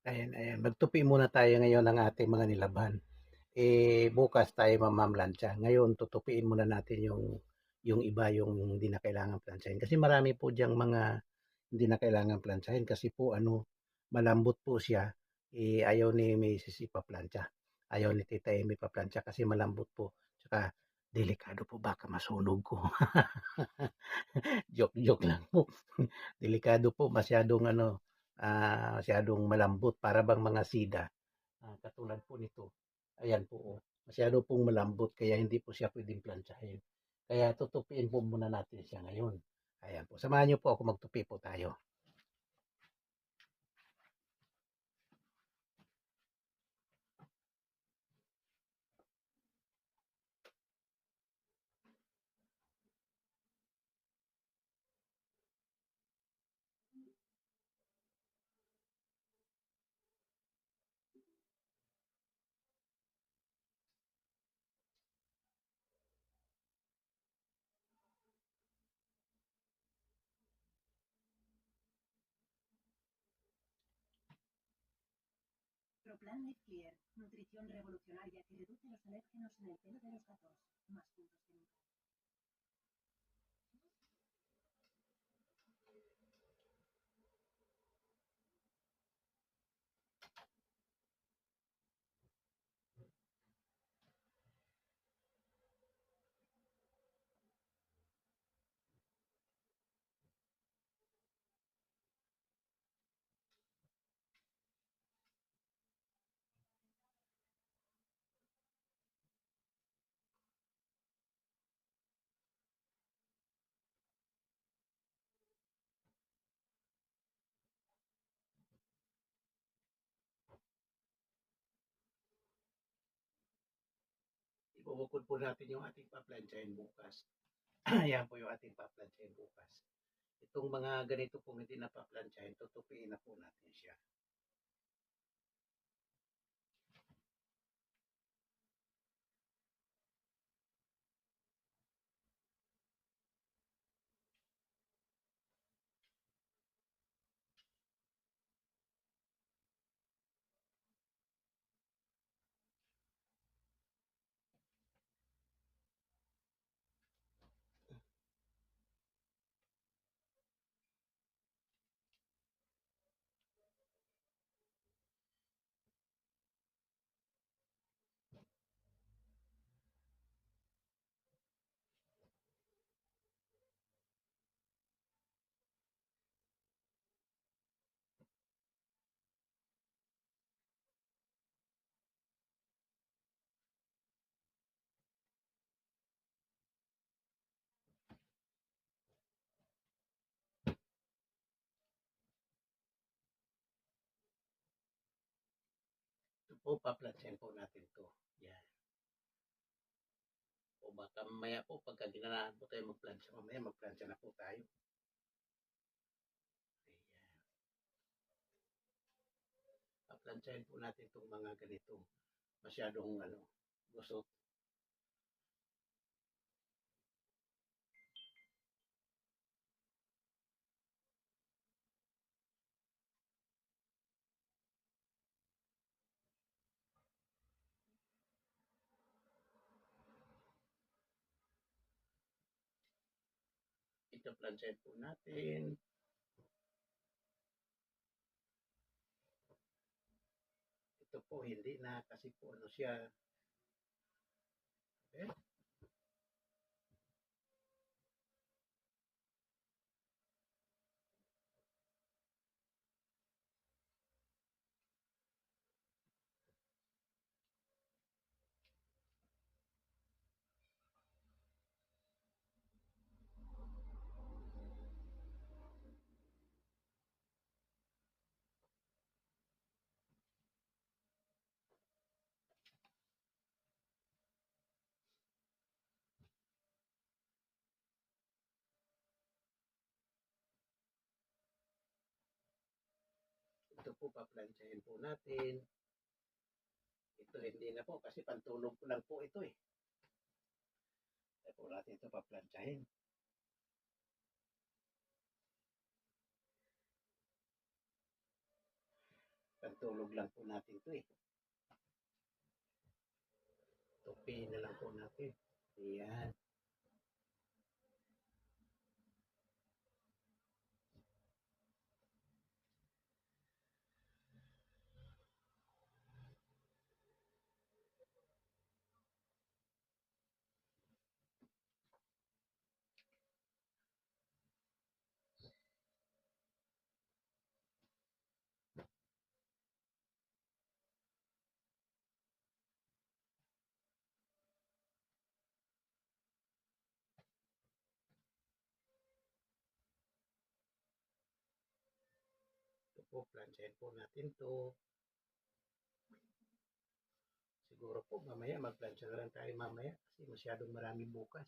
Ayan, ayan. Magtupi muna tayo ngayon ng ating mga nilabhan. Bukas tayo mamamlansya. Ngayon, tutupiin muna natin yung iba yung hindi na kailangan plansyahin. Kasi marami po diyang mga hindi na kailangan plansyahin kasi po malambot po siya. Ayaw ni Mrs. ipaplansya. Ayaw ni Tita Amy ipaplansya kasi malambot po. Tsaka, delikado po baka masunog ko. Joke lang po. Delikado po, masyadong malambot para bang mga sida. Katulad po nito. Ayan po, oh. Masyado pong malambot kaya hindi po siya pwedeng plantsahin. Kaya tutupiin po muna natin siya ngayon. Ayan po. Samahan niyo po ako, magtupi po tayo. Proplan Life Clear, nutrición revolucionaria que reduce los alérgenos en el pelo de los gatos. Más puntos que nunca. Ibubukod po natin yung ating paplansyahin bukas. Ayan po yung ating paplansyahin bukas. Itong mga ganito po hindi na paplansyahin, tutupiin na po natin siya. Ito po, paplansyahin po natin to. Yan. O baka mamaya po, pagka ginanahan po tayo magplansya, mamaya magplansya na po tayo. Ayan. Paplansyahin po natin itong mga ganito. Masyadong gusot. Ito plansyahin po natin. Ito po hindi na kasi po siya. Okay? Ito po paplansyahin po natin. Ito hindi na po kasi pantulog ko lang po ito eh. Kaya po natin ito paplansyahin. pantulog lang po natin to eh. Tupiin na lang po natin. Ayan. Ito po, plansyahin po natin to. Siguro po mamaya magplansya na lang tayo mamaya kasi masyadong marami bukas.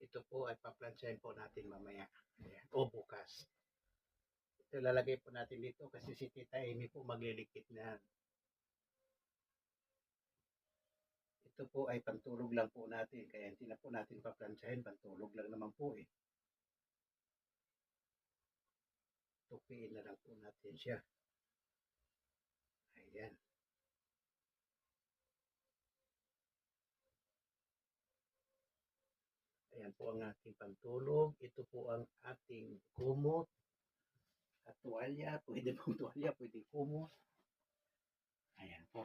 Ito po ay paplansyahin po natin mamaya. Ayan. O bukas. Ito lalagay po natin dito kasi si Tita Amy po maglilikit na. Ito po ay pantulog lang po natin. Kaya hindi na po natin paplansyahin. Pantulog lang naman po eh. Tupiin na lang po natin siya. Ayan. Ayan po ang ating pantulog. Ito po ang ating kumot. At tuwalya. Pwede pong tuwalya. Pwede kumot. Ayan po.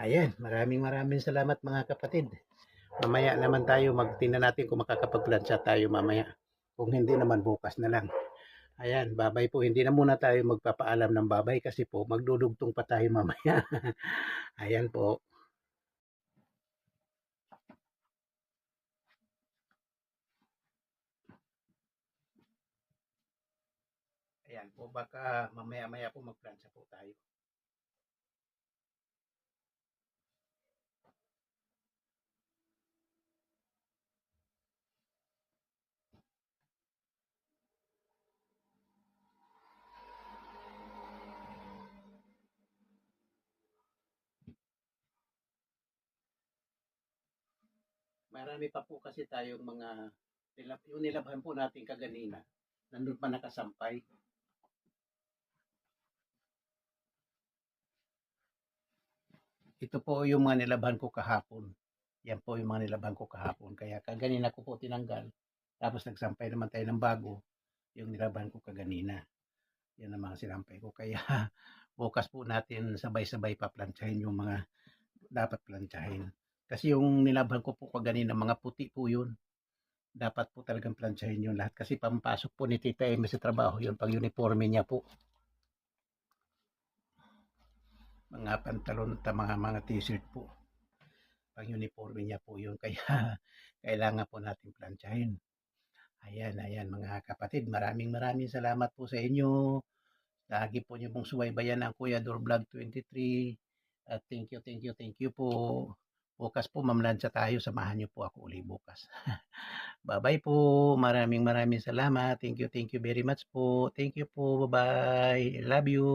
Ayan, maraming salamat mga kapatid. Mamaya naman tayo, magtingnan natin kung makakapagplansya tayo mamaya. Kung hindi naman bukas na lang. Ayan, babay po. Hindi na muna tayo magpapaalam ng babay kasi po magdudugtong pa tayo mamaya. Ayan po. Ayan po, baka mamaya-maya po magplansya po tayo. Marami pa po kasi tayong mga yung nilabhan po natin kaganina. Nandun pa nakasampay. Ito po yung mga nilabhan ko kahapon. Yan po yung mga nilabhan ko kahapon. Kaya kaganina ko po tinanggal. Tapos nagsampay naman tayo ng bago. Yung nilabhan ko kaganina. Yan ang mga sinampay ko. Kaya bukas po natin sabay-sabay paplantsahin yung mga dapat plantsahin. Kasi yung nilabhan ko po kaganina, mga puti po yun. Dapat po talagang plantsahin yun lahat. Kasi pampasok po ni Tita Amy sa trabaho yun, pag uniforme niya po. Mga pantalon at mga t-shirt po. Pag uniforme niya po yun. Kaya kailangan po natin plantsahin. Ayan, ayan mga kapatid. Maraming salamat po sa inyo. Lagi po niyo pong subaybayan ang Kuya Dor Vlog 23. At thank you po. Bukas po mamlansya tayo. Samahan niyo po ako uli bukas. Bye-bye po. Maraming salamat. Thank you very much po. Thank you po. Bye-bye. Love you.